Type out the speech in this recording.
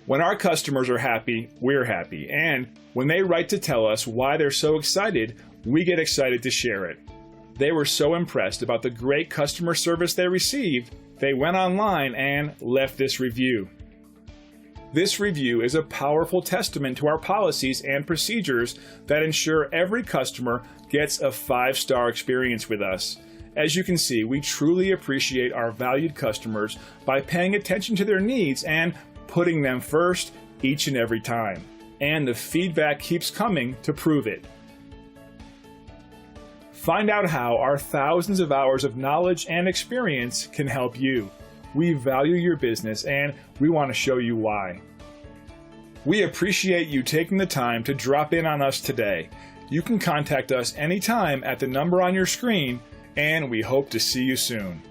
When our customers are happy, we're happy, and when they write to tell us why they're so excited, we get excited to share it. They were so impressed about the great customer service they received, they went online and left this review. This review is a powerful testament to our policies and procedures that ensure every customer gets a 5-star experience with us. As you can see, we truly appreciate our valued customers by paying attention to their needs and putting them first each and every time. And the feedback keeps coming to prove it. Find out how our thousands of hours of knowledge and experience can help you. We value your business and we want to show you why. We appreciate you taking the time to drop in on us today. You can contact us anytime at the number on your screen, and we hope to see you soon.